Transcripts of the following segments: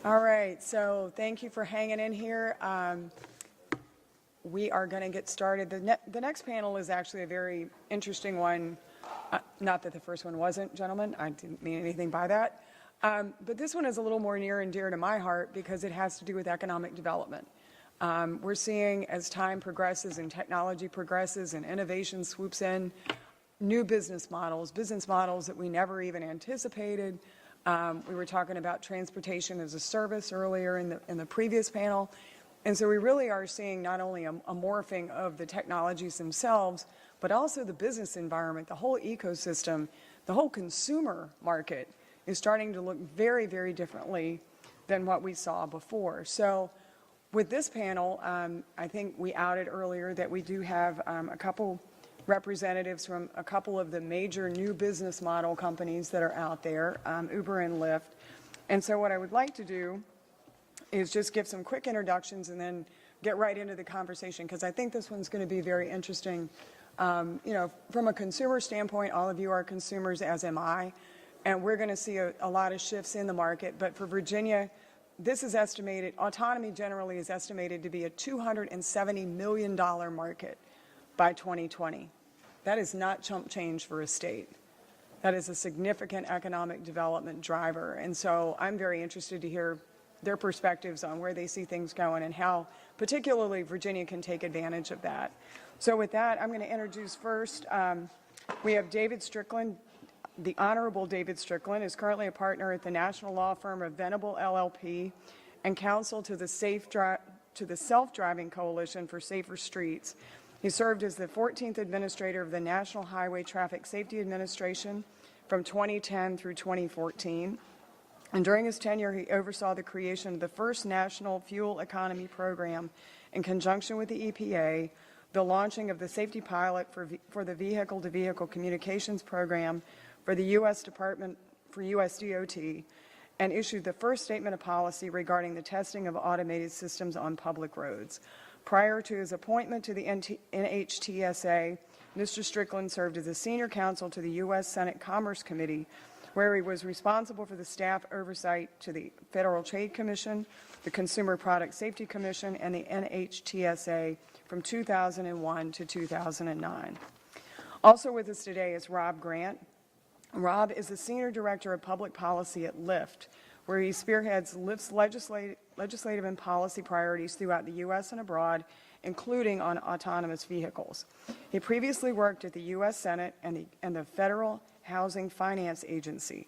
All right, so thank you for hanging in here. We are going to get started. The next panel is actually a very interesting one. Not that the first one wasn't, gentlemen. I didn't mean anything by that. But this one is a little more near and dear to my heart because it has to do with economic development. We're seeing as time progresses and technology progresses and innovation swoops in, new business models that we never even anticipated. We were talking about transportation as a service earlier in the previous panel. And so we really are seeing not only a morphing of the technologies themselves, but also the business environment, the whole ecosystem, the whole consumer market is starting to look very, very differently than what we saw before. So with this panel, I think we outed earlier that we do have a couple representatives from a couple of the major new business model companies that are out there, Uber and Lyft. And so what I would like to do is just give some quick introductions and then get right into the conversation, because I think this one's going to be very interesting. You know, from a consumer standpoint, all of you are consumers, as am I, and we're going to see a lot of shifts in the market. But for Virginia, this is estimated, autonomy generally is estimated to be a $270 million market by 2020. That is not chump change for a state. That is a significant economic development driver. And so I'm very interested to hear their perspectives on where they see things going and how particularly Virginia can take advantage of that. So with that, I'm going to introduce first, we have David Strickland. The Honorable David Strickland is currently a partner at the national law firm of Venable LLP and counsel to the Self-Driving Coalition for Safer Streets. He served as the 14th administrator of the National Highway Traffic Safety Administration from 2010 through 2014. And during his tenure, he oversaw the creation of the first national fuel economy program in conjunction with the EPA, the launching of the safety pilot for the vehicle-to-vehicle communications program for the U.S. Department for U.S. DOT, and issued the first statement of policy regarding the testing of automated systems on public roads. Prior to his appointment to the NHTSA, Mr. Strickland served as a senior counsel to the U.S. Senate Commerce Committee, where he was responsible for the staff oversight to the Federal Trade Commission, the Consumer Product Safety Commission, and the NHTSA from 2001 to 2009. Also with us today is Rob Grant. Rob is the Senior Director of Public Policy at Lyft, where he spearheads Lyft's legislative and policy priorities throughout the U.S. and abroad, including on autonomous vehicles. He previously worked at the U.S. Senate and the Federal Housing Finance Agency.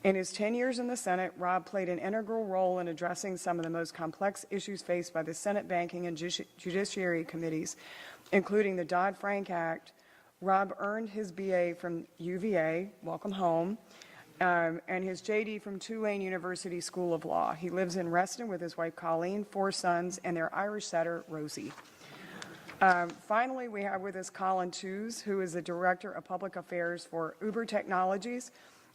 In his 10 years in the Senate, Rob played an integral role in addressing some of the most complex issues faced by the Senate Banking and Judiciary Committees, including the Dodd-Frank Act. Rob earned his BA from UVA, welcome home, and his JD from Tulane University School of Law. He lives in Reston with his wife Colin, 4 sons, and their Irish setter, Rosie. Finally, we have with us Colin Tooze, who is the Director of Public Affairs for Uber Technologies.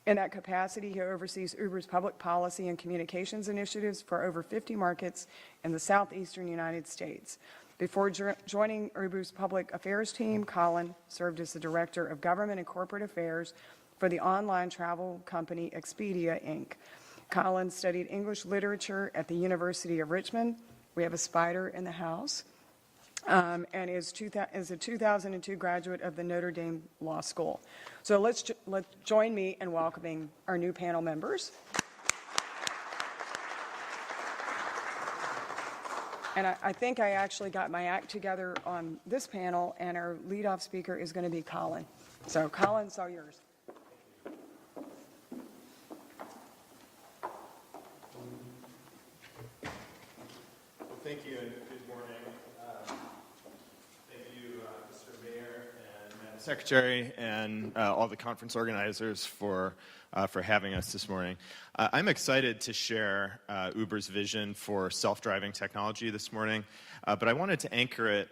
In that capacity, he oversees Uber's public policy and communications initiatives for over 50 markets in the southeastern United States. Before joining Uber's public affairs team, Colin served as the Director of Government and Corporate Affairs for the online travel company Expedia, Inc. Colin studied English literature at the University of Richmond. We have a spider in the house. And is a 2002 graduate of the Notre Dame Law School. So let's join me in welcoming our new panel members. And I think I actually got my act together on this panel, and our leadoff speaker is going to be Colin. So Colin, it's all yours. Well, thank you, and good morning. Thank you, Mr. Mayor and Madam Secretary, and all the conference organizers for having us this morning. I'm excited to share Uber's vision for self-driving technology this morning, but I wanted to anchor it,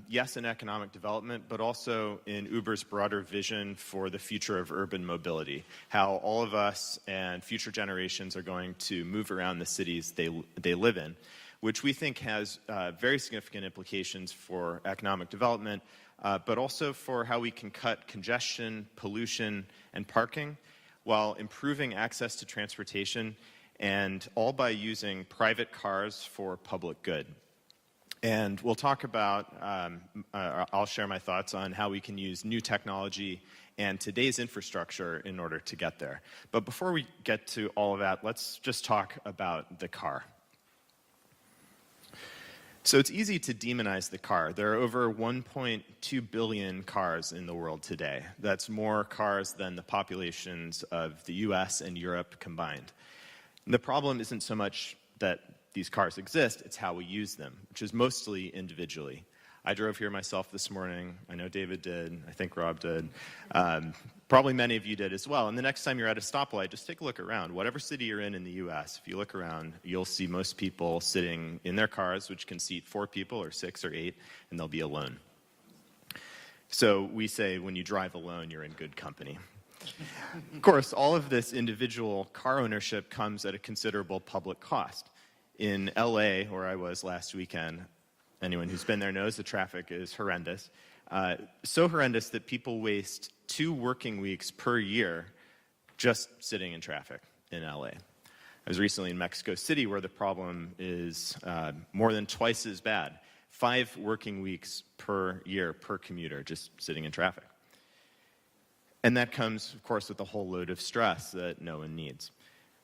yes, in economic development, but also in Uber's broader vision for the future of urban mobility, how all of us and future generations are going to move around the cities they live in, which we think has very significant implications for economic development, but also for how we can cut congestion, pollution, and parking, while improving access to transportation and all by using private cars for public good. And we'll talk about, I'll share my thoughts on how we can use new technology and today's infrastructure in order to get there. But before we get to all of that, let's just talk about the car. So it's easy to demonize the car. There are over 1.2 billion cars in the world today. That's more cars than the populations of the US and Europe combined. And the problem isn't so much that these cars exist, it's how we use them, which is mostly individually. I drove here myself this morning. I know David did. I think Rob did. Probably many of you did as well. And the next time you're at a stoplight, just take a look around. Whatever city you're in the US, if you look around, you'll see most people sitting in their cars, which can seat 4 people or 6 or 8, and they'll be alone. So we say when you drive alone, you're in good company. Of course, all of this individual car ownership comes at a considerable public cost. In LA, where I was last weekend, anyone who's been there knows the traffic is horrendous. So horrendous that people waste 2 working weeks per year just sitting in traffic in LA. I was recently in Mexico City, where the problem is more than twice as bad. 5 working weeks per year per commuter just sitting in traffic. And that comes, of course, with a whole load of stress that no one needs.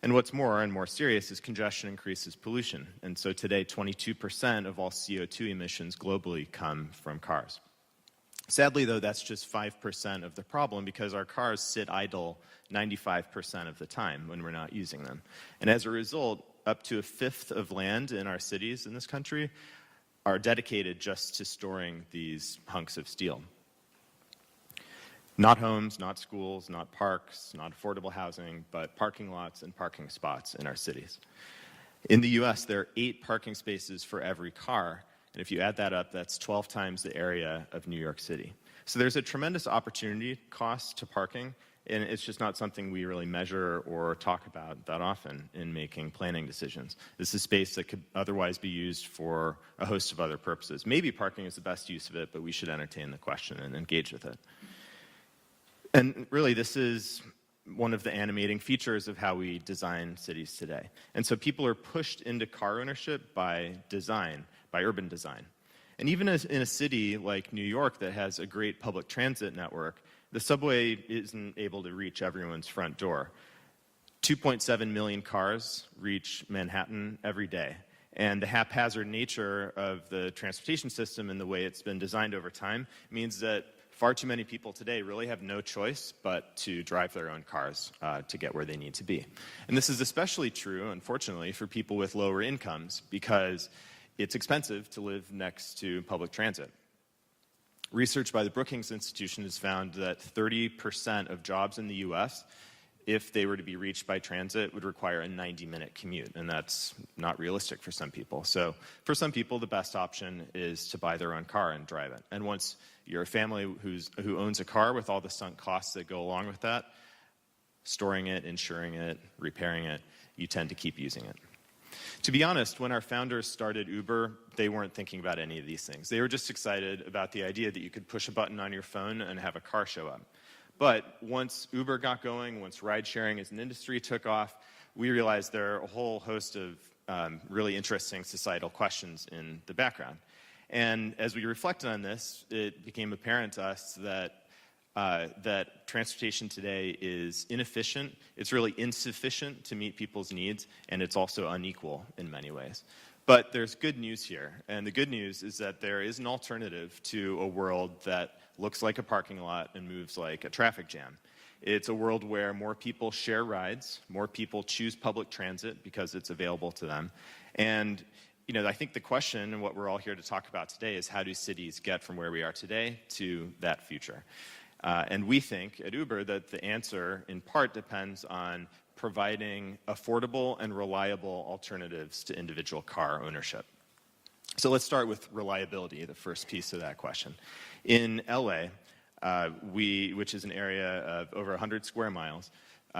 And what's more and more serious is congestion increases pollution. And so today, 22% of all CO2 emissions globally come from cars. Sadly, though, that's just 5% of the problem, because our cars sit idle 95% of the time when we're not using them. And as a result, up to 1/5 of land in our cities in this country are dedicated just to storing these hunks of steel. Not homes, not schools, not parks, not affordable housing, but parking lots and parking spots in our cities. In the US, there are 8 parking spaces for every car, and if you add that up, that's 12 times the area of New York City. So there's a tremendous opportunity cost to parking, and it's just not something we really measure or talk about that often in making planning decisions. This is space that could otherwise be used for a host of other purposes. Maybe parking is the best use of it, but we should entertain the question and engage with it. And really, this is one of the animating features of how we design cities today. And so people are pushed into car ownership by design, by urban design. And even in a city like New York that has a great public transit network, the subway isn't able to reach everyone's front door. 2.7 million cars reach Manhattan every day. And the haphazard nature of the transportation system and the way it's been designed over time means that far too many people today really have no choice but to drive their own cars to get where they need to be. And this is especially true, unfortunately, for people with lower incomes, because it's expensive to live next to public transit. Research by the Brookings Institution has found that 30% of jobs in the US, if they were to be reached by transit, would require a 90-minute commute, and that's not realistic for some people. So for some people, the best option is to buy their own car and drive it. And once you're a family who owns a car with all the sunk costs that go along with that, storing it, insuring it, repairing it, you tend to keep using it. To be honest, when our founders started Uber, they weren't thinking about any of these things. They were just excited about the idea that you could push a button on your phone and have a car show up. But once Uber got going, once ride-sharing as an industry took off, we realized there are a whole host of really interesting societal questions in the background. And as we reflected on this, it became apparent to us that that transportation today is inefficient, it's really insufficient to meet people's needs, and it's also unequal in many ways. But there's good news here, and the good news is that there is an alternative to a world that looks like a parking lot and moves like a traffic jam. It's a world where more people share rides, more people choose public transit because it's available to them, and I think the question, and what we're all here to talk about today, is how do cities get from where we are today to that future? And we think at Uber that the answer, in part, depends on providing affordable and reliable alternatives to individual car ownership. So let's start with reliability, the first piece of that question. In LA, which is an area of over 100 square miles,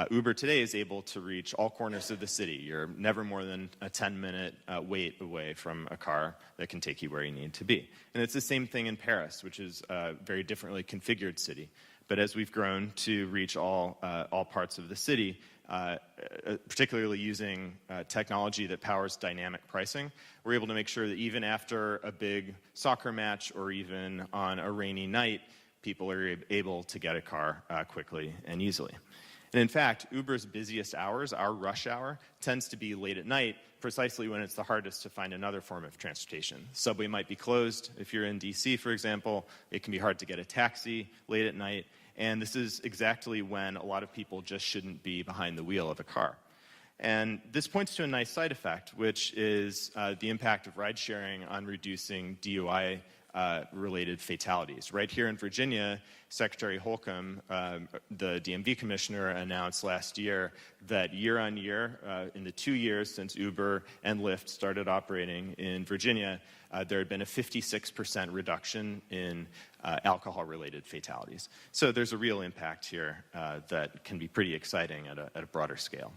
Uber today is able to reach all corners of the city. You're never more than a 10-minute wait away from a car that can take you where you need to be. And it's the same thing in Paris, which is a very differently configured city. but as we've grown to reach all parts of the city, particularly using technology that powers dynamic pricing, we're able to make sure that even after a big soccer match or even on a rainy night, people are able to get a car quickly and easily. And in fact, Uber's busiest hours, our rush hour, tends to be late at night, precisely when it's the hardest to find another form of transportation. Subway might be closed. If you're in DC, for example, it can be hard to get a taxi late at night. And this is exactly when a lot of people just shouldn't be behind the wheel of a car. And this points to a nice side effect, which is the impact of ride sharing on reducing DUI related fatalities. Right here in Virginia, Secretary Holcomb, the DMV commissioner, announced last year that year on year, in the 2 years since Uber and Lyft started operating in Virginia, there had been a 56% reduction in alcohol-related fatalities. So there's a real impact here that can be pretty exciting at a broader scale.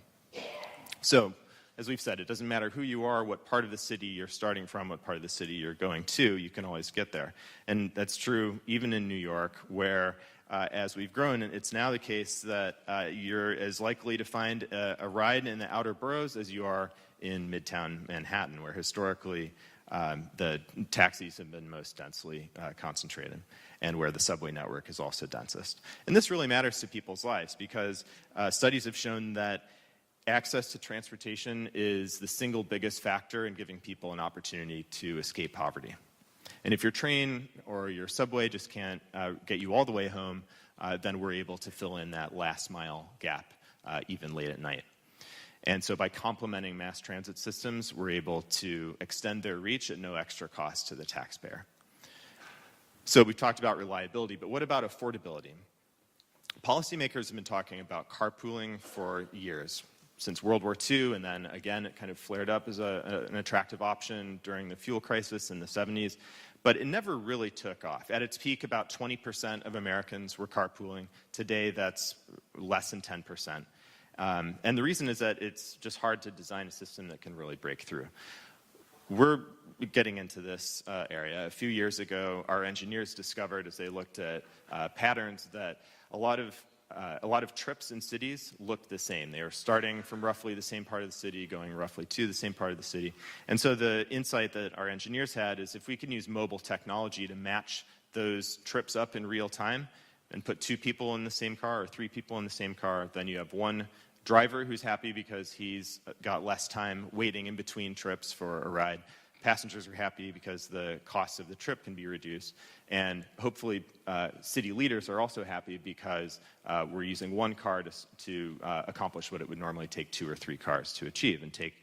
So, as we've said, it doesn't matter who you are, what part of the city you're starting from, what part of the city you're going to, you can always get there. And that's true even in New York, where as we've grown, it's now the case that you're as likely to find a ride in the outer boroughs as you are in Midtown Manhattan, where historically the taxis have been most densely concentrated, and where the subway network is also densest. And this really matters to people's lives, because studies have shown that access to transportation is the single biggest factor in giving people an opportunity to escape poverty. And if your train or your subway just can't get you all the way home, then we're able to fill in that last mile gap even late at night. And so by complementing mass transit systems, we're able to extend their reach at no extra cost to the taxpayer. So we talked about reliability, but what about affordability? Policymakers have been talking about carpooling for years, since World War II, and then again it kind of flared up as an attractive option during the fuel crisis in the 70s, but it never really took off. At its peak, about 20% of Americans were carpooling. Today, that's less than 10%. And the reason is that it's just hard to design a system that can really break through. We're getting into this area. A few years ago, our engineers discovered, as they looked at patterns, that a lot of trips in cities looked the same. They were starting from roughly the same part of the city, going roughly to the same part of the city. And so the insight that our engineers had is if we can use mobile technology to match those trips up in real time and put 2 people in the same car or 3 people in the same car, then you have one driver who's happy because he's got less time waiting in between trips for a ride. Passengers are happy because the cost of the trip can be reduced. And hopefully city leaders are also happy because we're using one car to accomplish what it would normally take 2 or 3 cars to achieve and take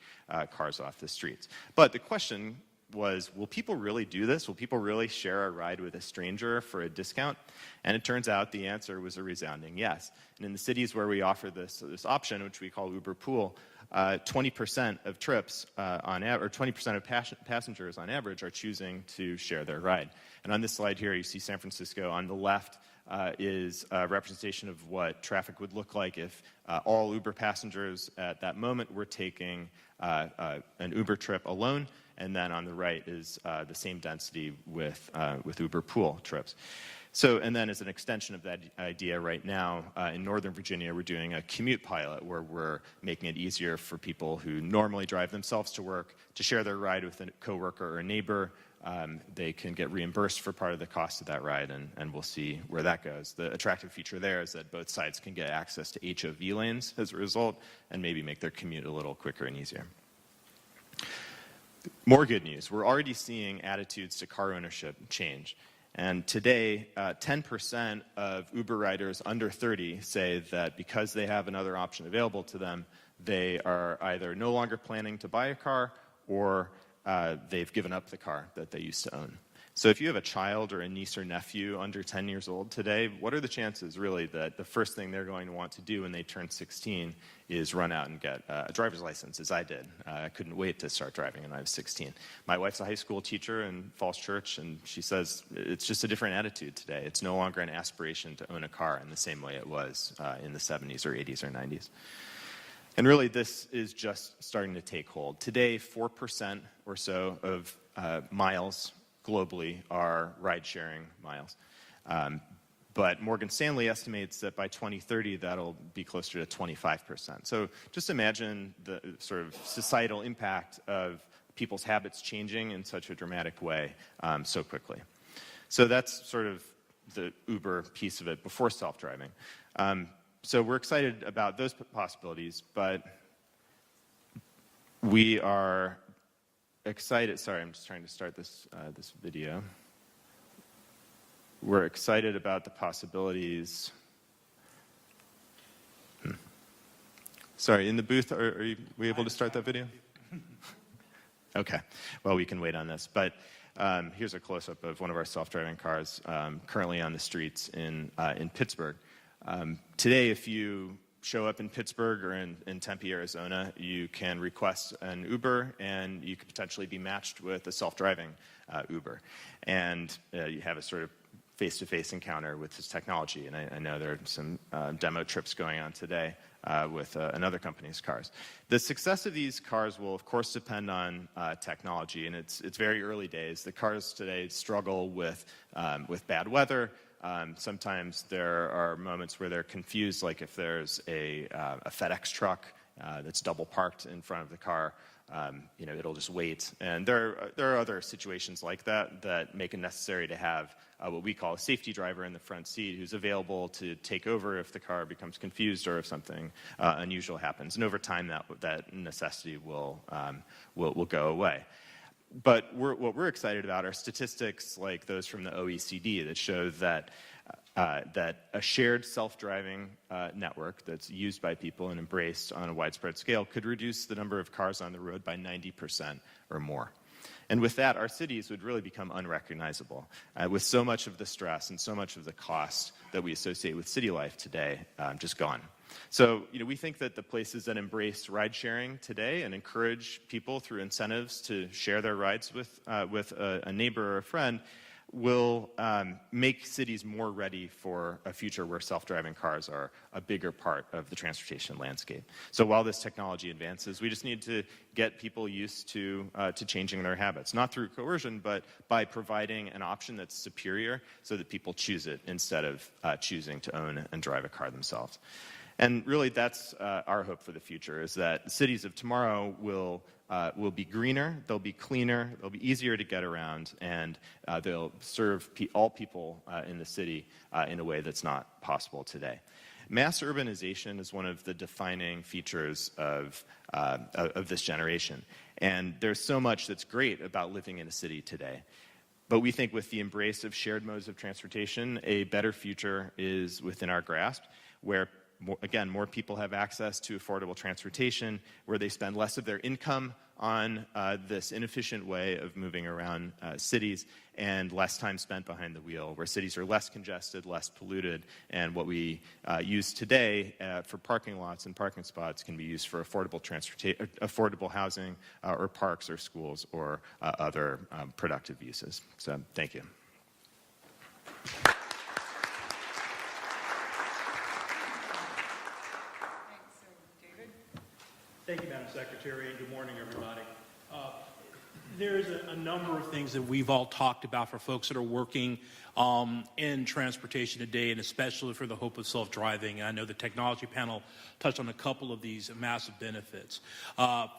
cars off the streets. But the question was, will people really do this? Will people really share a ride with a stranger for a discount? And it turns out the answer was a resounding yes. And in the cities where we offer this option, which we call Uber Pool, 20% of trips or 20% of passengers on average are choosing to share their ride. And on this slide here, you see San Francisco. On the left is a representation of what traffic would look like if all Uber passengers at that moment were taking an Uber trip alone. And then on the right is the same density with Uber Pool trips. So, and then as an extension of that idea right now, in Northern Virginia, we're doing a commute pilot where we're making it easier for people who normally drive themselves to work to share their ride with a coworker or a neighbor. They can get reimbursed for part of the cost of that ride, and we'll see where that goes. The attractive feature there is that both sides can get access to HOV lanes as a result and maybe make their commute a little quicker and easier. More good news. We're already seeing attitudes to car ownership change. And today, 10% of Uber riders under 30 say that because they have another option available to them, they are either no longer planning to buy a car or they've given up the car that they used to own. So if you have a child or a niece or nephew under 10 years old today, what are the chances really that the first thing they're going to want to do when they turn 16 is run out and get a driver's license, as I did? I couldn't wait to start driving when I was 16. My wife's a high school teacher in Falls Church, and she says it's just a different attitude today. It's no longer an aspiration to own a car in the same way it was in the 70s or 80s or 90s. And really, this is just starting to take hold. Today, 4% or so of miles globally are ride-sharing miles. But Morgan Stanley estimates that by 2030, that'll be closer to 25%. So just imagine the sort of societal impact of people's habits changing in such a dramatic way so quickly. So that's sort of the Uber piece of it before self-driving. So we're excited about those possibilities, but we are excited. Sorry, I'm just trying to start this video. We're excited about the possibilities. Sorry, in the booth, are we able to start that video? Okay, well, we can wait on this. But here's a close-up of one of our self-driving cars currently on the streets in Pittsburgh. Today, if you show up in Pittsburgh or in Tempe, Arizona, you can request an Uber, and you could potentially be matched with a self-driving Uber. And you have a sort of face-to-face encounter with this technology. And I know there are some demo trips going on today with another company's cars. The success of these cars will, of course, depend on technology, and it's very early days. The cars today struggle with bad weather. Sometimes there are moments where they're confused, like if there's a FedEx truck that's double parked in front of the car, it'll just wait. And there are other situations like that make it necessary to have what we call a safety driver in the front seat who's available to take over if the car becomes confused or if something unusual happens. And over time, that necessity will go away. But what we're excited about are statistics like those from the OECD that show that a shared self-driving network that's used by people and embraced on a widespread scale could reduce the number of cars on the road by 90% or more. And with that, our cities would really become unrecognizable, with so much of the stress and so much of the cost that we associate with city life today just gone. So, we think that the places that embrace ride-sharing today and encourage people through incentives to share their rides with a neighbor or a friend will make cities more ready for a future where self-driving cars are a bigger part of the transportation landscape. So while this technology advances, we just need to get people used to changing their habits, not through coercion, but by providing an option that's superior so that people choose it instead of choosing to own and drive a car themselves. And really, that's our hope for the future, is that cities of tomorrow will be greener, they'll be cleaner, they'll be easier to get around, and they'll serve all people in the city in a way that's not possible today. Mass urbanization is one of the defining features of this generation. And there's so much that's great about living in a city today. But we think with the embrace of shared modes of transportation, a better future is within our grasp, where more people have access to affordable transportation, where they spend less of their income on this inefficient way of moving around cities, and less time spent behind the wheel, where cities are less congested, less polluted, and what we use today for parking lots and parking spots can be used for affordable housing or parks or schools or other productive uses. So thank you. Thank you, Madam Secretary, and good morning, everybody. There's a number of things that we've all talked about for folks that are working in transportation today, and especially for the hope of self-driving. And I know the technology panel touched on a couple of these massive benefits.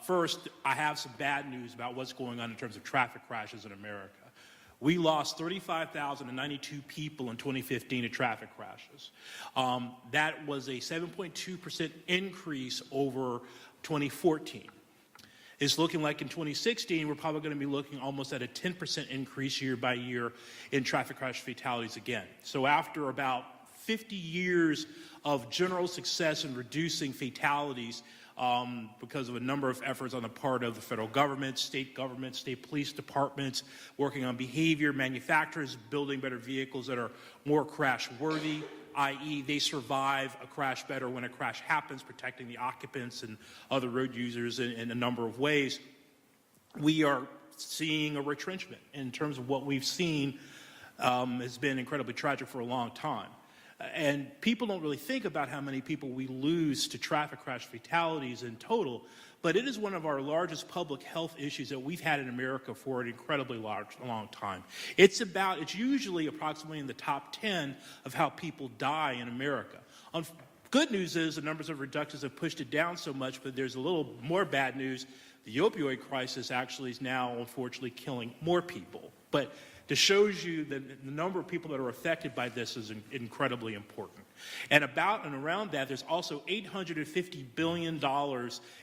First, I have some bad news about what's going on in terms of traffic crashes in America. We lost 35,092 people in 2015 to traffic crashes. That was a 7.2% increase over 2014. It's looking like in 2016, we're probably going to be looking almost at a 10% increase year by year in traffic crash fatalities again. So after about 50 years of general success in reducing fatalities because of a number of efforts on the part of the federal government, state police departments, working on behavior, manufacturers building better vehicles that are more crash-worthy, i.e. they survive a crash better when a crash happens, protecting the occupants and other road users in a number of ways. We are seeing a retrenchment in terms of what we've seen has been incredibly tragic for a long time. And people don't really think about how many people we lose to traffic crash fatalities in total, but it is one of our largest public health issues that we've had in America for an incredibly long time. It's usually approximately in the top 10 of how people die in America. Good news is the numbers of reductions have pushed it down so much, but there's a little more bad news. The opioid crisis actually is now, unfortunately, killing more people. But to shows you that the number of people that are affected by this is incredibly important. And around that, there's also $850 billion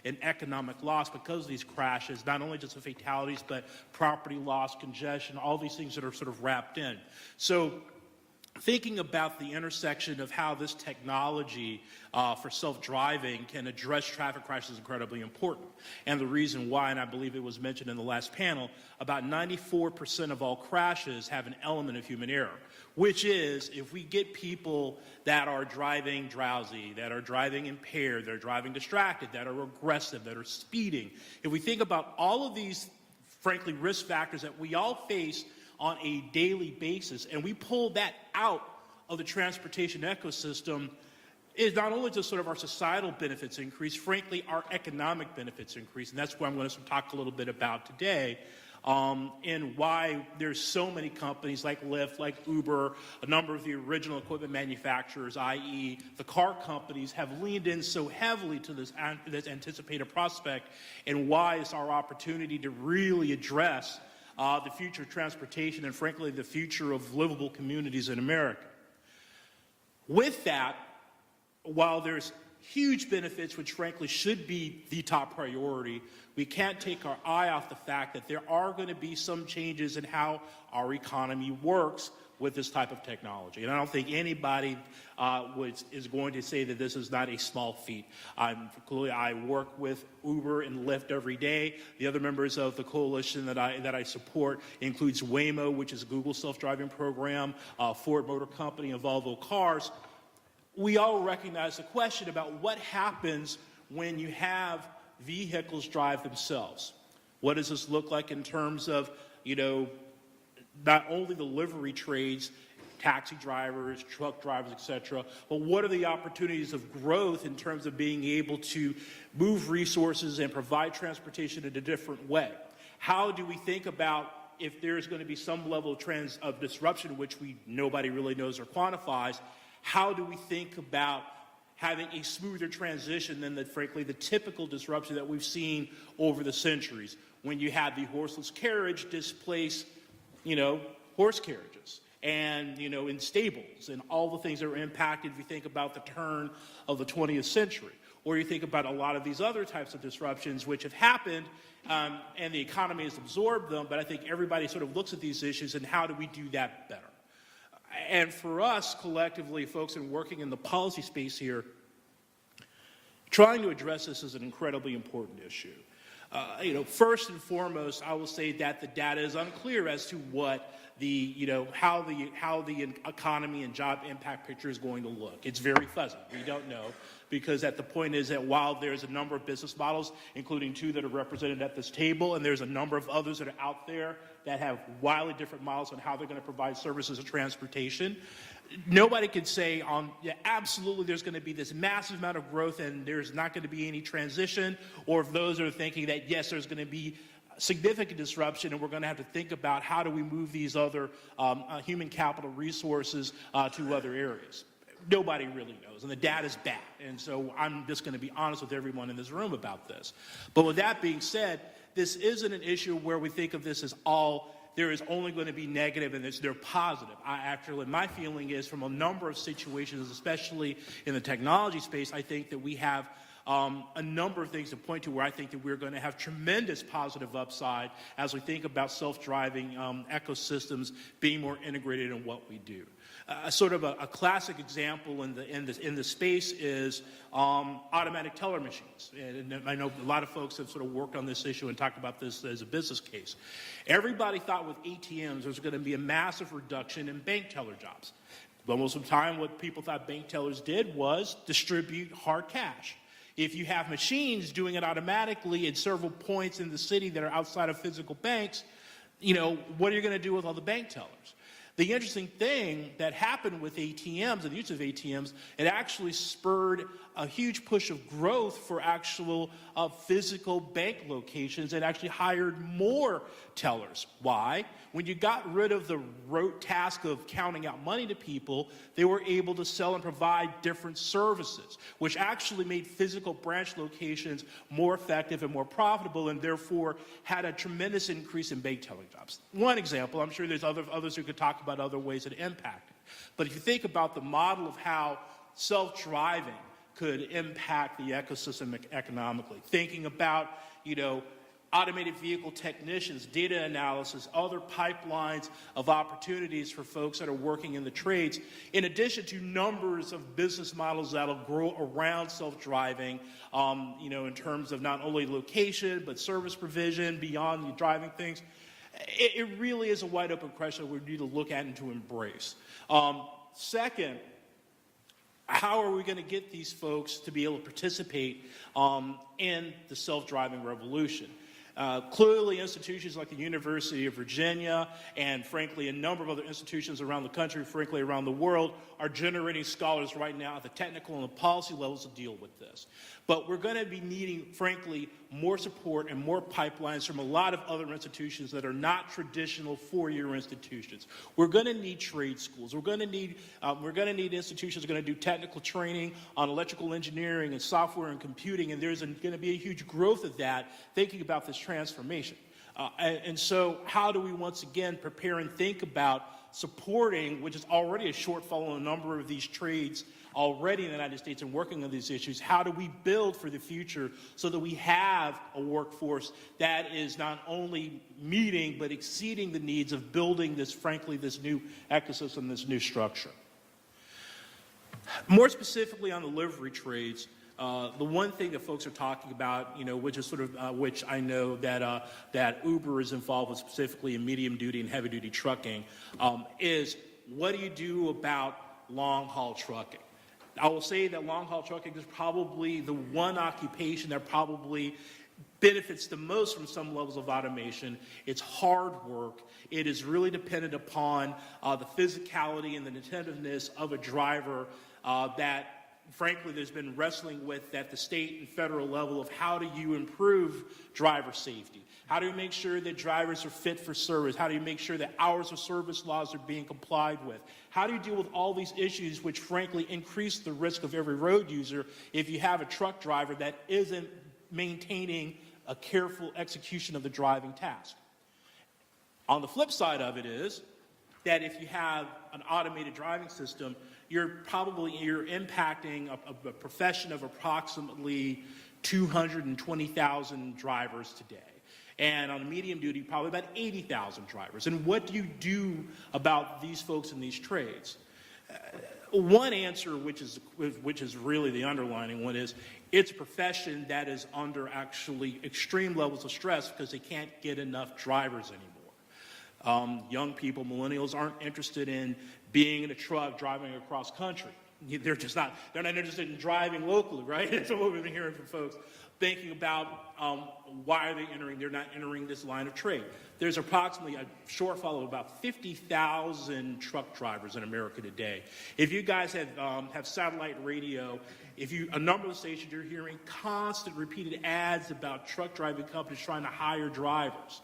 in economic loss because of these crashes, not only just the fatalities, but property loss, congestion, all these things that are sort of wrapped in. So thinking about the intersection of how this technology for self-driving can address traffic crashes is incredibly important. And the reason why, and I believe it was mentioned in the last panel, about 94% of all crashes have an element of human error, which is if we get people that are driving drowsy, that are driving impaired, that are driving distracted, that are aggressive, that are speeding, if we think about all of these, frankly, risk factors that we all face on a daily basis, and we pull that out of the transportation ecosystem, is not only just sort of our societal benefits increase, frankly, our economic benefits increase, and that's what I'm going to talk a little bit about today, and why there's so many companies like Lyft, like Uber, a number of the original equipment manufacturers, i.e. the car companies, have leaned in so heavily to this anticipated prospect, and why it's our opportunity to really address the future of transportation and, frankly, the future of livable communities in America. With that, while there's huge benefits, which, frankly, should be the top priority, we can't take our eye off the fact that there are going to be some changes in how our economy works with this type of technology. And I don't think anybody is going to say that this is not a small feat. I work with Uber and Lyft every day. The other members of the coalition that I support includes Waymo, which is Google's self-driving program, Ford Motor Company, and Volvo Cars. We all recognize the question about what happens when you have vehicles drive themselves. What does this look like in terms of, not only the livery trades, taxi drivers, truck drivers, etc., but what are the opportunities of growth in terms of being able to move resources and provide transportation in a different way? How do we think about if there's going to be some level of disruption, which nobody really knows or quantifies? How do we think about having a smoother transition than, frankly, the typical disruption that we've seen over the centuries, when you had the horseless carriage displace horse carriages, and, in stables, and all the things that were impacted if you think about the turn of the 20th century. Or you think about a lot of these other types of disruptions which have happened, and the economy has absorbed them, but I think everybody sort of looks at these issues and how do we do that better? And for us, collectively, folks in working in the policy space here, trying to address this is an incredibly important issue. First and foremost, I will say that the data is unclear as to what how the economy and job impact picture is going to look. It's very fuzzy. We don't know, because the point is that while there's a number of business models, including 2 that are represented at this table, and there's a number of others that are out there that have wildly different models on how they're going to provide services of transportation, nobody can say absolutely there's going to be this massive amount of growth and there's not going to be any transition, or if those are thinking that, yes, there's going to be significant disruption and we're going to have to think about how do we move these other human capital resources to other areas. Nobody really knows, and the data's bad. And so I'm just going to be honest with everyone in this room about this. But with that being said, this isn't an issue where we think of this as there is only going to be negative and they're positive. My feeling is, from a number of situations, especially in the technology space, I think that we have a number of things to point to where I think that we're going to have tremendous positive upside as we think about self-driving ecosystems being more integrated in what we do. Sort of a classic example in the space is automatic teller machines. And I know a lot of folks have sort of worked on this issue and talked about this as a business case. Everybody thought with ATMs there was going to be a massive reduction in bank teller jobs. But most of the time what people thought bank tellers did was distribute hard cash. If you have machines doing it automatically at several points in the city that are outside of physical banks, what are you going to do with all the bank tellers? The interesting thing that happened with ATMs and the use of ATMs, it actually spurred a huge push of growth for actual physical bank locations and actually hired more tellers. Why? When you got rid of the rote task of counting out money to people, they were able to sell and provide different services, which actually made physical branch locations more effective and more profitable, and therefore had a tremendous increase in bank telling jobs. One example, I'm sure there's others who could talk about other ways that it impacted. But if you think about the model of how self-driving could impact the ecosystem economically, thinking about, automated vehicle technicians, data analysis, other pipelines of opportunities for folks that are working in the trades, in addition to numbers of business models that'll grow around self-driving, in terms of not only location, but service provision beyond the driving things. It really is a wide open question that we need to look at and to embrace. Second, how are we going to get these folks to be able to participate in the self-driving revolution? Clearly, institutions like the University of Virginia and, frankly, a number of other institutions around the country, frankly, around the world, are generating scholars right now at the technical and the policy levels to deal with this. But we're going to be needing, frankly, more support and more pipelines from a lot of other institutions that are not traditional four-year institutions. We're going to need trade schools. We're going to need institutions that are going to do technical training on electrical engineering and software and computing, and there's going to be a huge growth of that, thinking about this transformation. And so how do we once again prepare and think about supporting, which is already a shortfall in a number of these trades already in the United States and working on these issues, how do we build for the future so that we have a workforce that is not only meeting but exceeding the needs of building this, frankly, this new ecosystem, this new structure. More specifically on the livery trades, the one thing that folks are talking about, which is sort of, which I know that Uber is involved with specifically in medium duty and heavy duty trucking, is what do you do about long haul trucking? I will say that long haul trucking is probably the one occupation that probably benefits the most from some levels of automation. It's hard work. It is really dependent upon the physicality and the attentiveness of a driver that, frankly, there's been wrestling with at the state and federal level of how do you improve driver safety? How do you make sure that drivers are fit for service? How do you make sure that hours of service laws are being complied with? How do you deal with all these issues which, frankly, increase the risk of every road user if you have a truck driver that isn't maintaining a careful execution of the driving task? On the flip side of it is that if you have an automated driving system, you're impacting a profession of approximately 220,000 drivers today. And on the medium duty, probably about 80,000 drivers. And what do you do about these folks in these trades? One answer, which is really the underlining one, is it's a profession that is under actually extreme levels of stress because they can't get enough drivers anymore. Young people, millennials, aren't interested in being in a truck driving across country. They're not interested in driving locally, right? That's what we've been hearing from folks. Thinking about why are they entering? They're not entering this line of trade. There's approximately a shortfall of about 50,000 truck drivers in America today. If you guys have satellite radio, a number of the stations, you're hearing constant repeated ads about truck driving companies trying to hire drivers.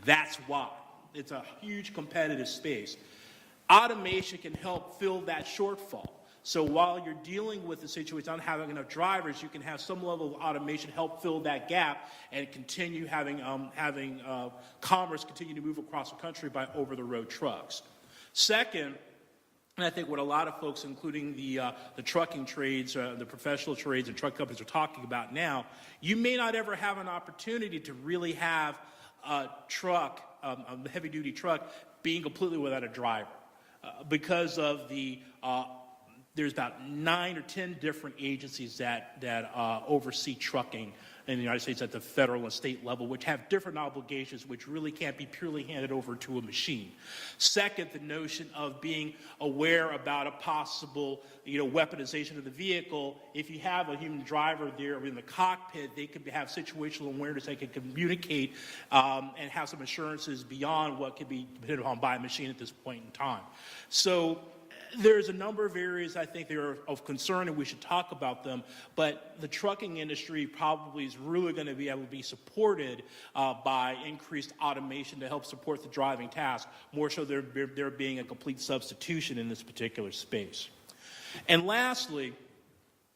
That's why. It's a huge competitive space. Automation can help fill that shortfall. So while you're dealing with the situation on having enough drivers, you can have some level of automation help fill that gap and continue having commerce continue to move across the country by over-the-road trucks. Second, and I think what a lot of folks, including the trucking trades, the professional trades and truck companies are talking about now, you may not ever have an opportunity to really have a truck, a heavy-duty truck, being completely without a driver because of the there's about 9 or 10 different agencies that oversee trucking in the United States at the federal and state level, which have different obligations, which really can't be purely handed over to a machine. Second, the notion of being aware about a possible, weaponization of the vehicle. If you have a human driver there in the cockpit, they could have situational awareness. They can communicate and have some assurances beyond what can be depended upon by a machine at this point in time. So there's a number of areas I think that are of concern, and we should talk about them, but the trucking industry probably is really going to be able to be supported by increased automation to help support the driving task, more so there being a complete substitution in this particular space. And lastly,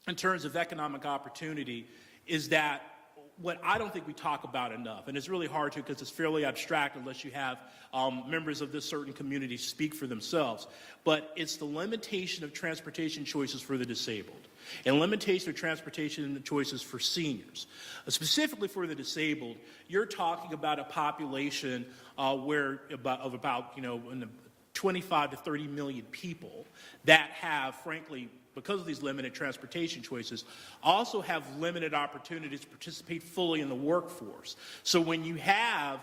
in terms of economic opportunity, is that what I don't think we talk about enough, and it's really hard to because it's fairly abstract unless you have members of this certain community speak for themselves, but it's the limitation of transportation choices for the disabled and limitation of transportation choices for seniors. Specifically for the disabled, you're talking about a population of about 25 to 30 million people that have, frankly, because of these limited transportation choices, also have limited opportunities to participate fully in the workforce. So when you have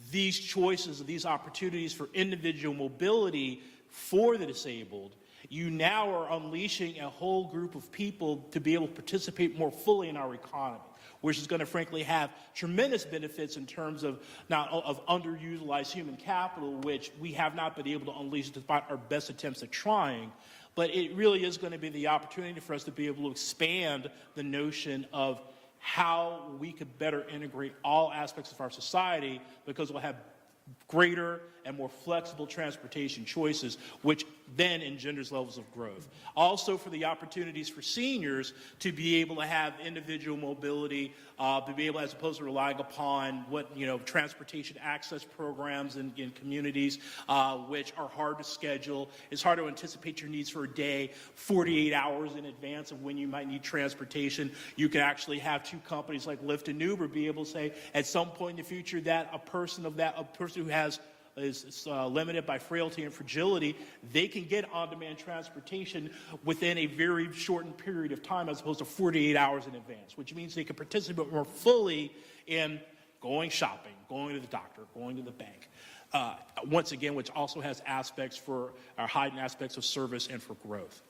these choices, these opportunities for individual mobility for the disabled, you now are unleashing a whole group of people to be able to participate more fully in our economy, which is going to frankly have tremendous benefits in terms of underutilized human capital, which we have not been able to unleash despite our best attempts at trying. But it really is going to be the opportunity for us to be able to expand the notion of how we could better integrate all aspects of our society, because we'll have greater and more flexible transportation choices, which then engenders levels of growth. Also for the opportunities for seniors to be able to have individual mobility, to be able, as opposed to relying upon transportation access programs in communities, which are hard to schedule. It's hard to anticipate your needs for a day 48 hours in advance of when you might need transportation. You can actually have two companies like Lyft and Uber be able to say at some point in the future that a person who is limited by frailty and fragility, they can get on-demand transportation within a very shortened period of time as opposed to 48 hours in advance, which means they can participate more fully in going shopping, going to the doctor, going to the bank. Once again, which also has aspects for heightened aspects of service and for growth.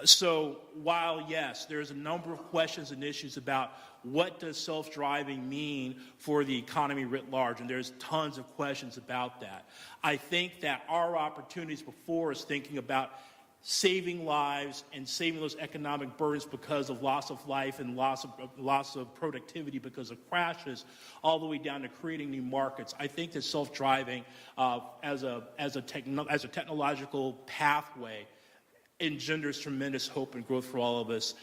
So while, yes, there's a number of questions and issues about what does self-driving mean for the economy writ large, and there's tons of questions about that, I think that our opportunities before us thinking about saving lives and saving those economic burdens because of loss of life and loss of productivity because of crashes, all the way down to creating new markets. I think that self-driving as a technological pathway engenders tremendous hope and growth for all of us,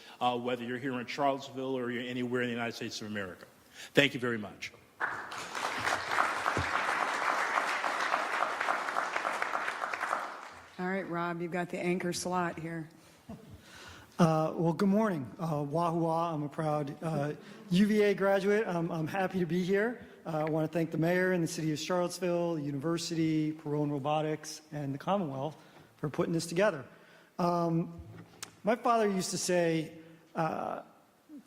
whether you're here in Charlottesville or you're anywhere in the United States of America. Thank you very much. All right, Rob, you've got the anchor slot here. Well, good morning. Wahoo! I'm a proud UVA graduate. I'm happy to be here. I want to thank the mayor and the city of Charlottesville, the university, Perone Robotics, and the Commonwealth for putting this together. My father used to say,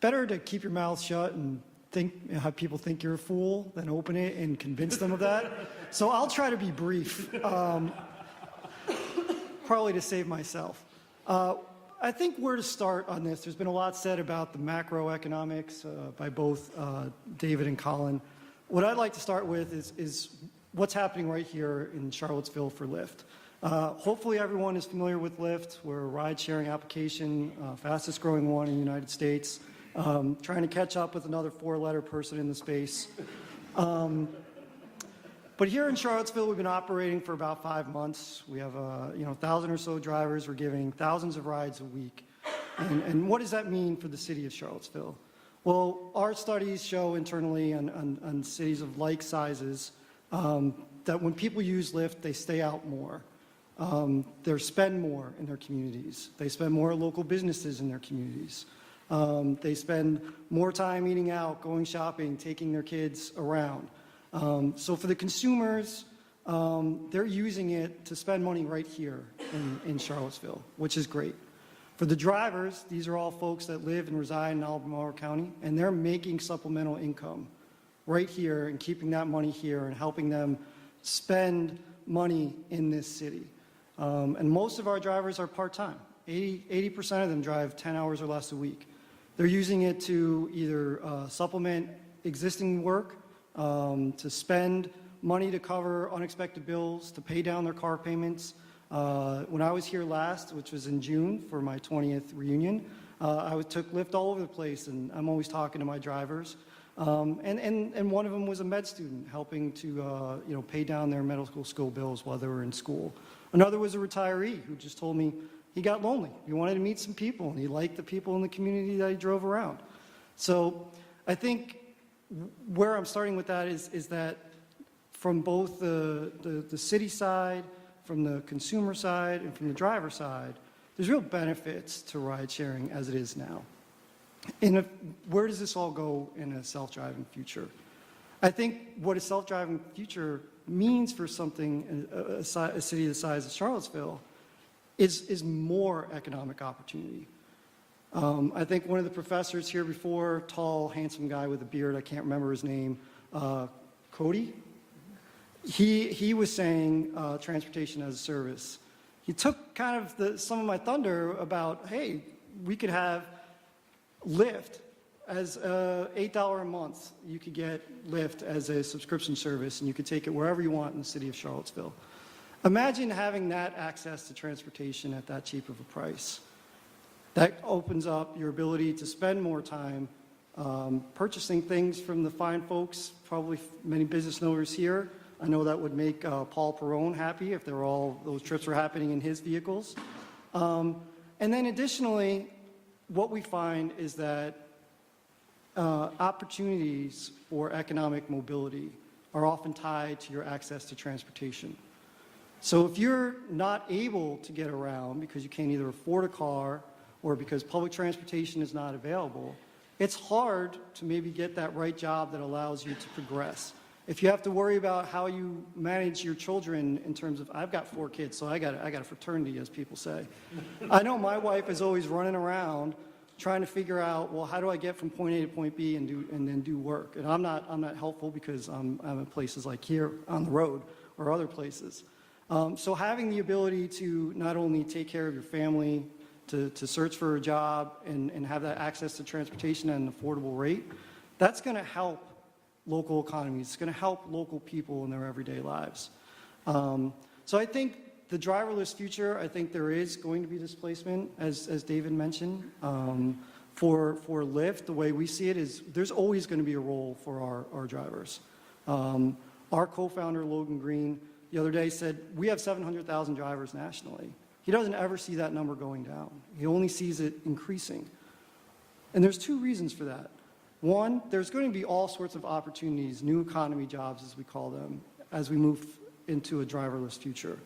better to keep your mouth shut and have people think you're a fool than open it and convince them of that. So I'll try to be brief, probably to save myself. I think where to start on this, there's been a lot said about the macroeconomics by both David and Colin. What I'd like to start with is what's happening right here in Charlottesville for Lyft. Hopefully everyone is familiar with Lyft. We're a ride-sharing application, fastest growing one in the United States, trying to catch up with another four-letter person in the space. But here in Charlottesville, we've been operating for about 5 months. We have 1,000 or so drivers. We're giving thousands of rides a week. And what does that mean for the city of Charlottesville? Well, our studies show internally on cities of like sizes that when people use Lyft, they stay out more. They spend more in their communities. They spend more at local businesses in their communities. They spend more time eating out, going shopping, taking their kids around. So for the consumers, they're using it to spend money right here in Charlottesville, which is great. For the drivers, these are all folks that live and reside in Albemarle County, and they're making supplemental income right here and keeping that money here and helping them spend money in this city. And most of our drivers are part-time. 80% of them drive 10 hours or less a week. They're using it to either supplement existing work, to spend money to cover unexpected bills, to pay down their car payments. When I was here last, which was in June for my 20th reunion, I took Lyft all over the place, and I'm always talking to my drivers. And one of them was a med student helping to pay down their medical school bills while they were in school. Another was a retiree who just told me he got lonely. He wanted to meet some people, and he liked the people in the community that he drove around. So I think where I'm starting with that is that from both the city side, from the consumer side, and from the driver side, there's real benefits to ride sharing as it is now. And where does this all go in a self-driving future? I think what a self-driving future means for something, a city the size of Charlottesville, is more economic opportunity. I think one of the professors here before, tall, handsome guy with a beard, I can't remember his name, Cody, he was saying transportation as a service. He took kind of some of my thunder about, hey, we could have Lyft as $8 a month. You could get Lyft as a subscription service, and you could take it wherever you want in the city of Charlottesville. Imagine having that access to transportation at that cheap of a price. That opens up your ability to spend more time purchasing things from the fine folks, probably many business owners here. I know that would make Paul Perrone happy if those trips were happening in his vehicles. And then additionally, what we find is that opportunities for economic mobility are often tied to your access to transportation. So if you're not able to get around because you can't either afford a car or because public transportation is not available, it's hard to maybe get that right job that allows you to progress. If you have to worry about how you manage your children in terms of, I've got 4 kids, so I got a fraternity, as people say. I know my wife is always running around trying to figure out, well, how do I get from point A to point B and then do work? And I'm not helpful because I'm in places like here on the road or other places. So having the ability to not only take care of your family, to search for a job and have that access to transportation at an affordable rate, that's going to help local economies. It's going to help local people in their everyday lives. So I think the driverless future, I think there is going to be displacement, as David mentioned. For Lyft, the way we see it is there's always going to be a role for our drivers. Our co-founder, Logan Green, the other day said, we have 700,000 drivers nationally. He doesn't ever see that number going down. He only sees it increasing. And there's 2 reasons for that. One, there's going to be all sorts of opportunities, new economy jobs as we call them, as we move into a driverless future.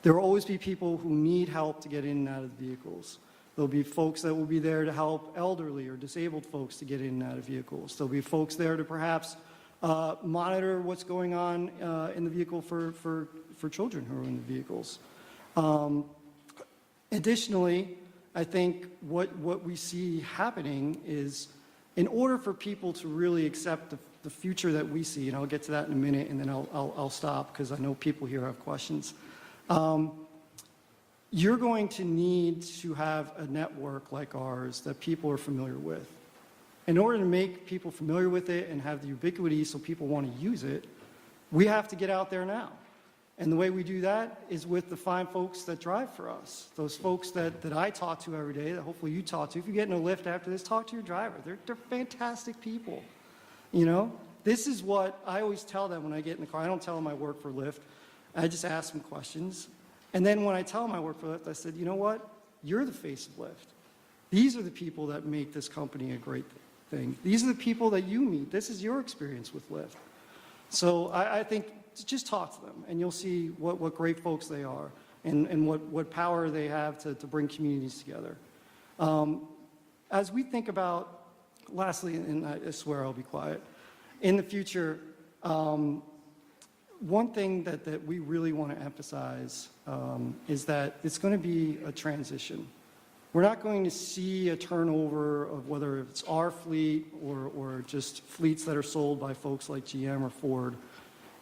There will always be people who need help to get in and out of vehicles. There'll be folks that will be there to help elderly or disabled folks to get in and out of vehicles. There'll be folks there to perhaps monitor what's going on in the vehicle for children who are in the vehicles. Additionally, I think what we see happening is in order for people to really accept the future that we see, and I'll get to that in a minute, and then I'll stop because I know people here have questions. You're going to need to have a network like ours that people are familiar with. In order to make people familiar with it and have the ubiquity so people want to use it, we have to get out there now. And the way we do that is with the fine folks that drive for us. Those folks that I talk to every day, that hopefully you talk to. If you get in a Lyft after this, talk to your driver. They're fantastic people. You know, this is what I always tell them when I get in the car. I don't tell them I work for Lyft. I just ask them questions. And then when I tell them I work for Lyft, I said, you know what? You're the face of Lyft. These are the people that make this company a great thing. These are the people that you meet. This is your experience with Lyft. So I think just talk to them, and you'll see what great folks they are and what power they have to bring communities together. As we think about, lastly, and I swear I'll be quiet, in the future, one thing that we really want to emphasize is that it's going to be a transition. We're not going to see a turnover of whether it's our fleet or just fleets that are sold by folks like GM or Ford.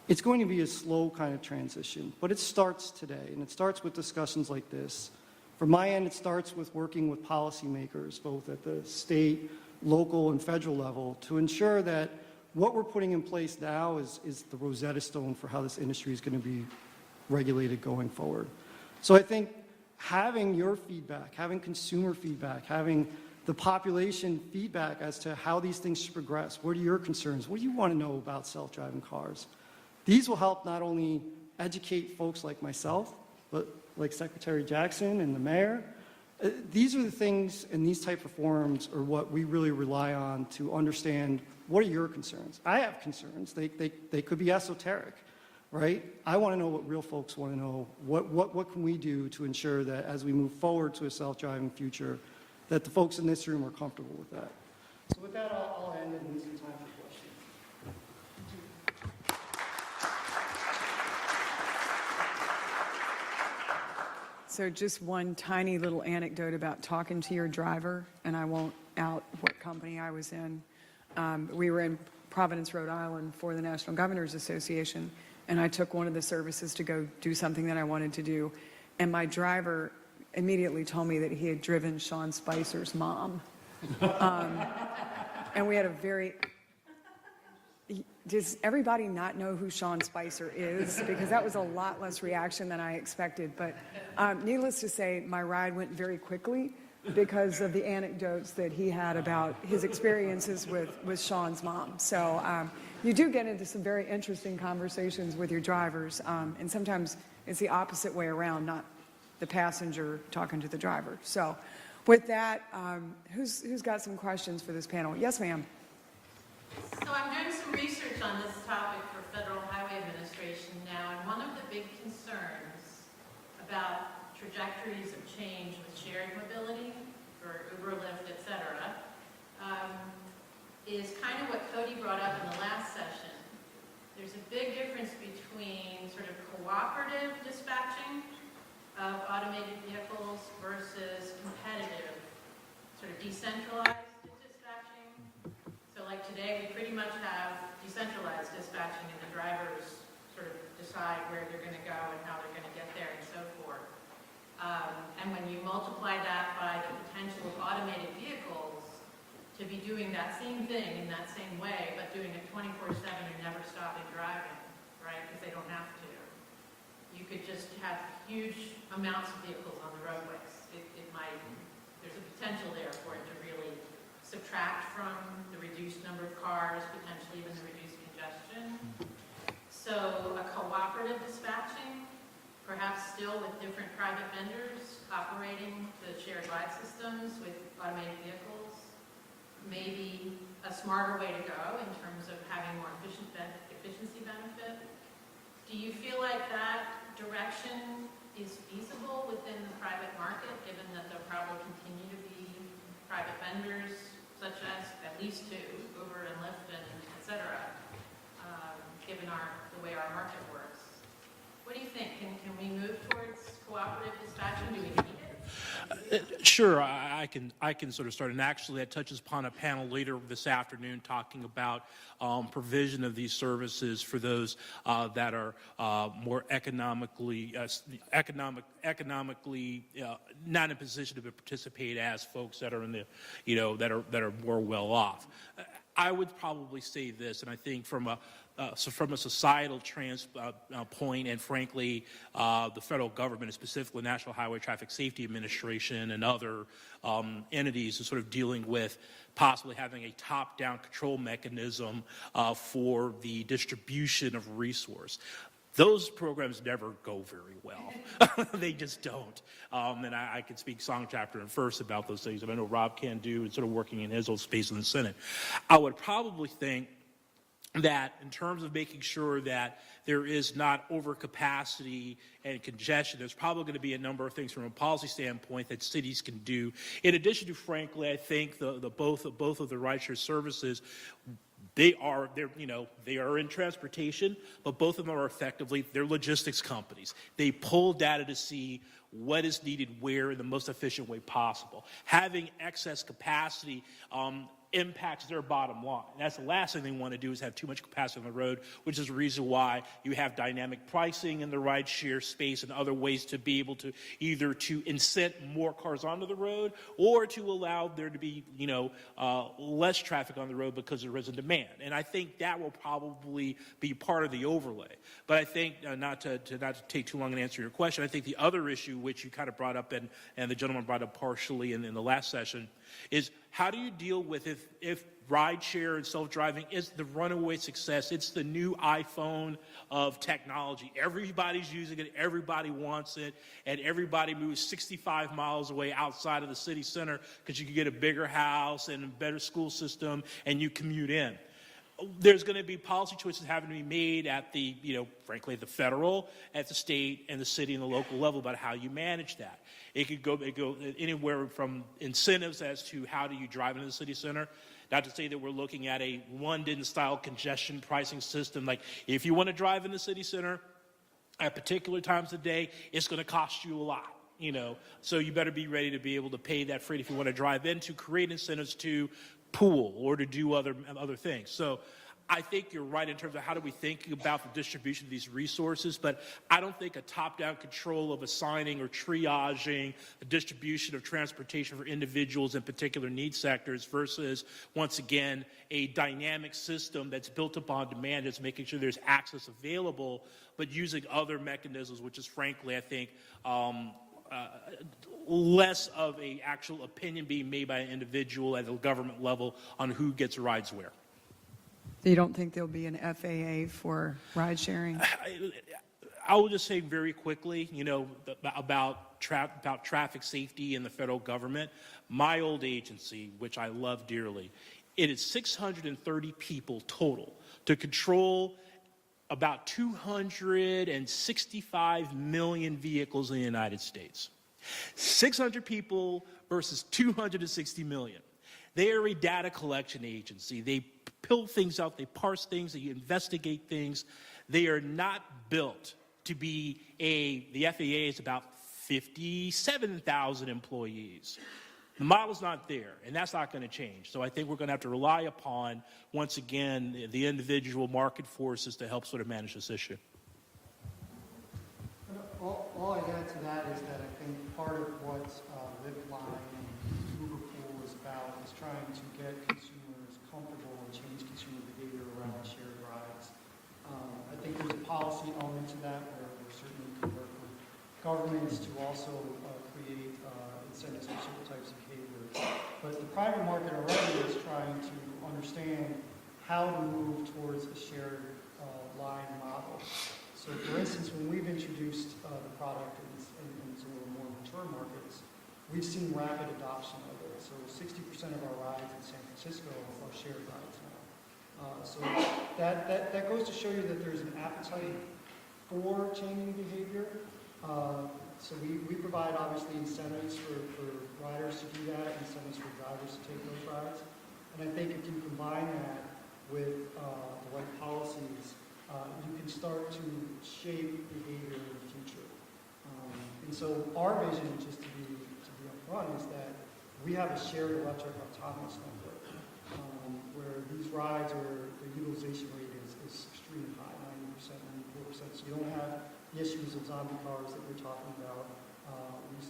It's going to be a slow kind of transition, but it starts today, and it starts with discussions like this. From my end, it starts with working with policymakers, both at the state, local, and federal level, to ensure that what we're putting in place now is the Rosetta Stone for how this industry is going to be regulated going forward. So I think having your feedback, having consumer feedback, having the population feedback as to how these things should progress, what are your concerns, what do you want to know about self-driving cars? These will help not only educate folks like myself, but like Secretary Jackson and the mayor. These are the things, and these type of forums are what we really rely on to understand what are your concerns. I have concerns. They could be esoteric, right? I want to know what real folks want to know. What can we do to ensure that as we move forward to a self-driving future, that the folks in this room are comfortable with that. So with that, I'll end and leave some time for questions. So just one tiny little anecdote about talking to your driver, and I won't out what company I was in. We were in Providence, Rhode Island for the National Governors Association, and I took one of the services to go do something that I wanted to do, and my driver immediately told me that he had driven Sean Spicer's mom. And we had a very... Does everybody not know who Sean Spicer is? Because that was a lot less reaction than I expected. But needless to say, my ride went very quickly because of the anecdotes that he had about his experiences with Sean's mom. So you do get into some very interesting conversations with your drivers. And sometimes it's the opposite way around, not the passenger talking to the driver. So with that, who's got some questions for this panel? Yes, ma'am. So I'm doing some research on this topic for Federal Highway Administration now, and one of the big concerns about trajectories of change with shared mobility for Uber, Lyft, et cetera, is kind of what Cody brought up in the last session. There's a big difference between sort of cooperative dispatching of automated vehicles versus competitive, sort of decentralized dispatching. So like today, we pretty much have decentralized dispatching, and the drivers sort of decide where they're going to go and how they're going to get there and so forth. And when you multiply that by the potential of automated vehicles to be doing that same thing in that same way, but doing it 24/7 and never stopping driving, right, because they don't have to, you could just have huge amounts of vehicles on the roadways. There's a potential there for it to really subtract from the reduced number of cars, potentially even the reduced congestion. So a cooperative dispatching, perhaps still with different private vendors operating the shared ride systems with automated vehicles, maybe a smarter way to go in terms of having more efficiency benefit. Do you feel like that direction is feasible within the private market, given that there'll probably continue to be private vendors, such as at least two, Uber and Lyft and et cetera, given the way our market works? What do you think? Can we move towards cooperative dispatching? Do we need it? Sure, I can sort of start, and actually that touches upon a panel later this afternoon talking about provision of these services for those that are more economically not in a position to participate as folks that are in the that are more well off. I would probably say this, and I think from a societal point, and frankly, the federal government, and specifically National Highway Traffic Safety Administration and other entities, are sort of dealing with possibly having a top-down control mechanism for the distribution of resource. Those programs never go very well. They just don't. And I can speak song, chapter, and verse about those things. I know Rob can do, and sort of working in his own space in the Senate. I would probably think that in terms of making sure that there is not overcapacity and congestion, there's probably going to be a number of things from a policy standpoint that cities can do. In addition to, frankly, I think both of the rideshare services They are in transportation, but both of them are they're logistics companies. They pull data to see what is needed where in the most efficient way possible. Having excess capacity impacts their bottom line. And that's the last thing they want to do, is have too much capacity on the road, which is the reason why you have dynamic pricing in the rideshare space and other ways to be able to either to incent more cars onto the road or to allow there to be, less traffic on the road because there isn't demand. And I think that will probably be part of the overlay. But I think, not to take too long and answer your question, I think the other issue, which you kind of brought up and the gentleman brought up partially in the last session, is how do you deal with if rideshare and self-driving is the runaway success? It's the new iPhone of technology. Everybody's using it, everybody wants it, and everybody moves 65 miles away outside of the city center because you can get a bigger house and a better school system and you commute in. There's going to be policy choices having to be made at the, frankly, at the federal, at the state, and the city and the local level about how you manage that. It could go anywhere from incentives as to how do you drive into the city center. Not to say that we're looking at a London-style congestion pricing system. Like, if you want to drive in the city center at particular times of the day, it's going to cost you a lot. So you better be ready to be able to pay that freight if you want to drive in, to create incentives to pool or to do other things. So I think you're right in terms of how do we think about the distribution of these resources, but I don't think a top-down control of assigning or triaging the distribution of transportation for individuals in particular need sectors versus, once again, a dynamic system that's built upon demand, that's making sure there's access available, but using other mechanisms, which is, frankly, I think, less of an actual opinion being made by an individual at the government level on who gets rides where. So you don't think there'll be an FAA for ride sharing? I will just say very quickly, about traffic safety in the federal government. My old agency, which I love dearly, it is 630 people total to control about 265 million vehicles in the United States. 600 people versus 260 million. They are a data collection agency. They pill things out, they parse things, they investigate things. They are not built to be the FAA is about 57,000 employees. The model's not there, and that's not going to change. So I think we're going to have to rely upon, once again, the individual market forces to help sort of manage this issue. All I add to that is that I think part of what Lyft line and Uber Pool is about is trying to get consumers comfortable and change consumer behavior around shared rides. I think there's a policy element to that where we're certainly can work with governments to also create incentives for certain types of behaviors. But the private market already is trying to understand how to move towards a shared line model. So for instance, when we've introduced the product in some of the more mature markets, we've seen rapid adoption of it. So 60% of our rides in San Francisco are shared rides now. So that goes to show you that there's an appetite for changing behavior. So we provide obviously incentives for riders to do that, incentives for drivers to take those rides. And I think if you combine that with the right policies, you can start to shape behavior in the future. And so our vision, just to be upfront, is that we have a shared electric autonomous network where these rides the utilization rate is extremely high, 90%, 94%. So you don't have the issues of zombie cars that we're talking about.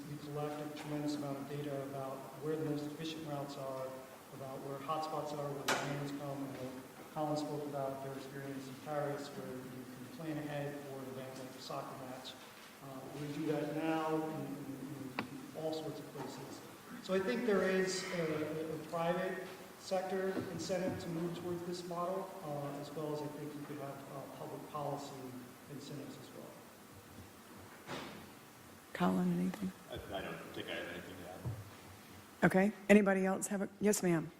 We collect a tremendous amount of data about where the most efficient routes are, about where hotspots are, where the lanes come. Colin spoke about their experience in Paris, where you can plan ahead for an event like a soccer match. We do that now in all sorts of places. So I think there is a private sector incentive to move towards this model, as well as I think you could have public policy incentives as well. Colin, anything? I don't think I have anything to add. Okay. Anybody else have a? Yes, ma'am.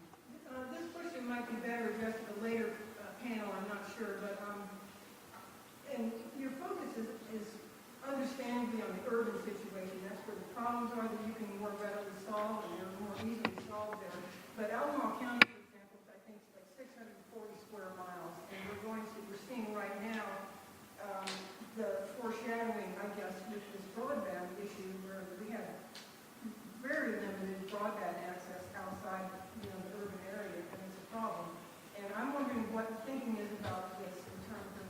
This question might be better addressed at a later panel, I'm not sure, but and your focus is understandably on the urban situation. That's where the problems are that you can more readily solve and they're more easily solved there. But Albemarle County, for example, I think it's like 640 square thinking is about this in terms of,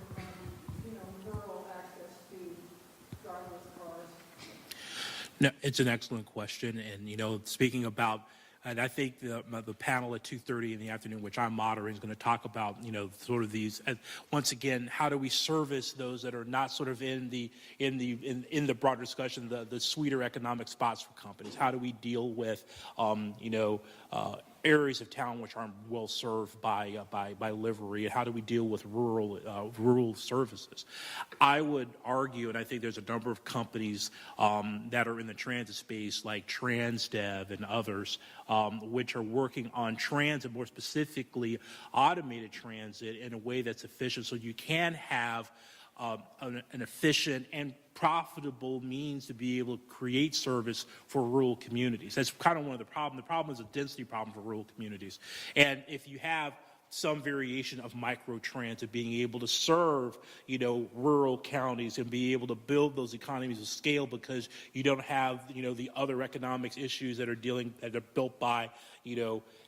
rural access to driverless cars? No, it's an excellent question. And, speaking about, and I think the panel at 2:30 in the afternoon, which I'm moderating, is going to talk about, sort of these, once again, how do we service those that are not sort of in the broader discussion, the sweeter economic spots for companies? How do we deal with, areas of town which aren't well served by livery? How do we deal with rural services? I would argue, and I think there's a number of companies that are in the transit space, like TransDev and others, which are working on transit, more specifically automated transit, in a way that's efficient, so you can have an efficient and profitable means to be able to create service for rural communities. That's kind of one of the problems. The problem is a density problem for rural communities. And if you have some variation of microtransit being able to serve, rural counties and be able to build those economies of scale, because you don't have, the other economics issues that are built by,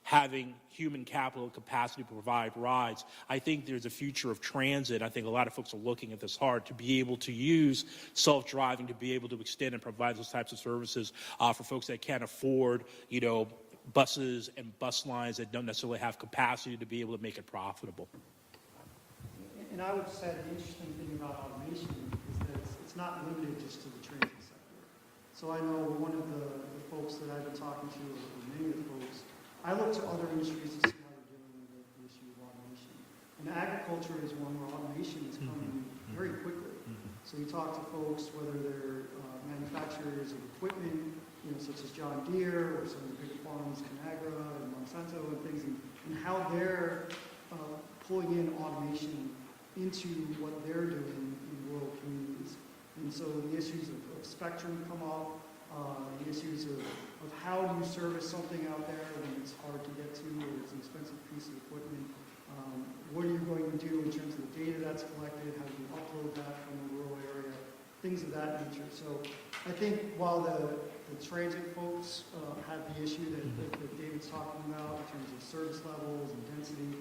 having human capital and capacity to provide rides. I think there's a future of transit. I think a lot of folks are looking at this hard to be able to use self-driving to be able to extend and provide those types of services for folks that can't afford, buses and bus lines that don't necessarily have capacity to be able to make it profitable. And I would say the interesting thing about automation is that it's not limited just to the transit sector. So I know one of the folks that I've been talking to, or many of the folks, I look to other industries to see how they're dealing with the issue of automation. And agriculture is one where automation is coming very quickly. So you talk to folks, whether they're manufacturers of equipment, such as John Deere or some of the big farms, Conagra and Monsanto and things, and how they're pulling in automation into what they're doing in rural communities. And so the issues of spectrum come up, the issues of how do you service something out there when it's hard to get to or it's an expensive piece of equipment. What are you going to do in terms of the data that's collected? How do you upload that from the rural area? Things of that nature. So I think while the transit folks have the issue that David's talking about in terms of service levels and density,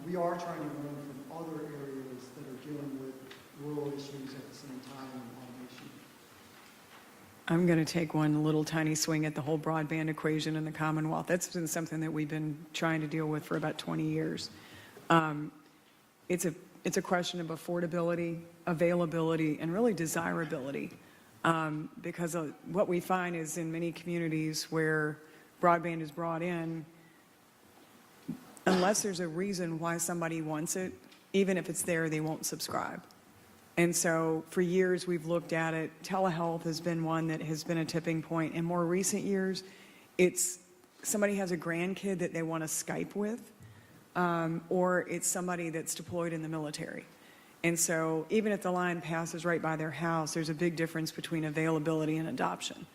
we are trying to learn from other areas that are dealing with rural issues at the same time in automation. I'm going to take one little tiny swing at the whole broadband equation in the Commonwealth. That's been something that we've been trying to deal with for about 20 years. It's a question of affordability, availability, and really desirability. Because what we find is in many communities where broadband is brought in, unless there's a reason why somebody wants it, even if it's there, they won't subscribe. And so for years we've looked at it. Telehealth has been one that has been a tipping point. In more recent years, it's somebody has a grandkid that they want to Skype with, or it's somebody that's deployed in the military. And so even if the line passes right by their house, there's a big difference between availability and adoption.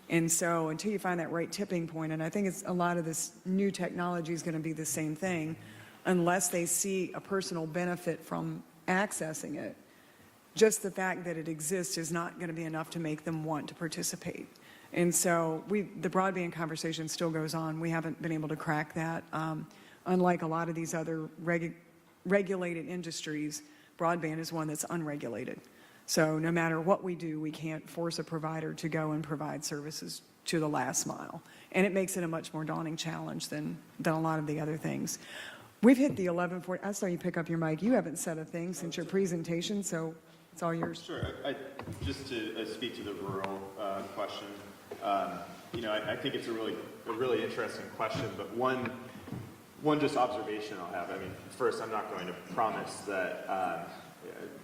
And so until you find that right tipping point, and I think a lot of this new technology is going to be the same thing, unless they see a personal benefit from accessing it, just the fact that it exists is not going to be enough to make them want to participate. And so the broadband conversation still goes on. We haven't been able to crack that. Unlike a lot of these other regulated industries, broadband is one that's unregulated. So no matter what we do, we can't force a provider to go and provide services to the last mile. And it makes it a much more daunting challenge than a lot of the other things. We've hit the 11:40. I saw you pick up your mic. You haven't said a thing since your presentation, so it's all yours. Sure. Just to speak to the rural question, I think it's a really interesting question, but one just observation I'll have. I mean, first, I'm not going to promise that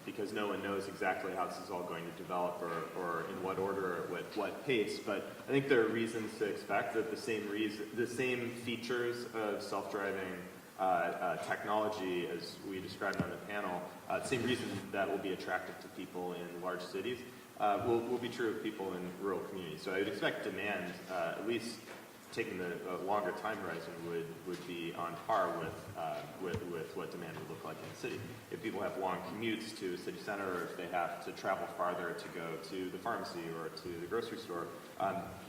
because no one knows exactly how this is all going to develop or in what order or at what pace, but I think there are reasons to expect that the same features of self-driving technology as we described on the panel, same reason that will be attractive to people in large cities, will be true of people in rural communities. So I would expect demand, at least taking the longer time horizon, would be on par with what demand would look like in the city. If people have long commutes to a city center, or if they have to travel farther to go to the pharmacy or to the grocery store,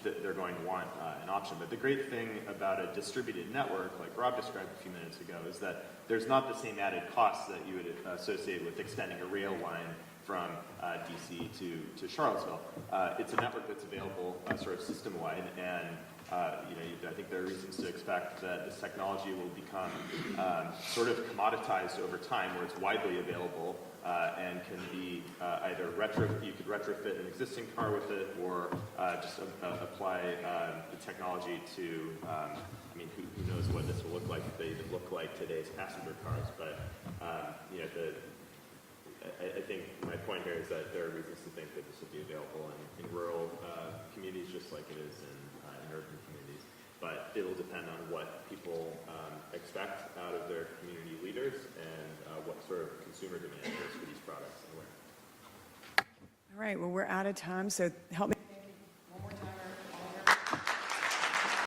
they're going to want an option. But the great thing about a distributed network, like Rob described a few minutes ago, is that there's not the same added costs that you would associate with extending a rail line from DC to Charlottesville. It's a network that's available sort of system-wide, and I think there are reasons to expect that this technology will become sort of commoditized over time, where it's widely available and can be either you could retrofit an existing car with it, or just apply the technology to, who knows what this will look like if they even look like today's passenger cars, but I think my point here is that there are reasons to think that this will be available in rural communities just like it is in urban communities. But it will depend on what people expect out of their community leaders and what sort of consumer demand is for these products. All right, well, we're out of time, so help me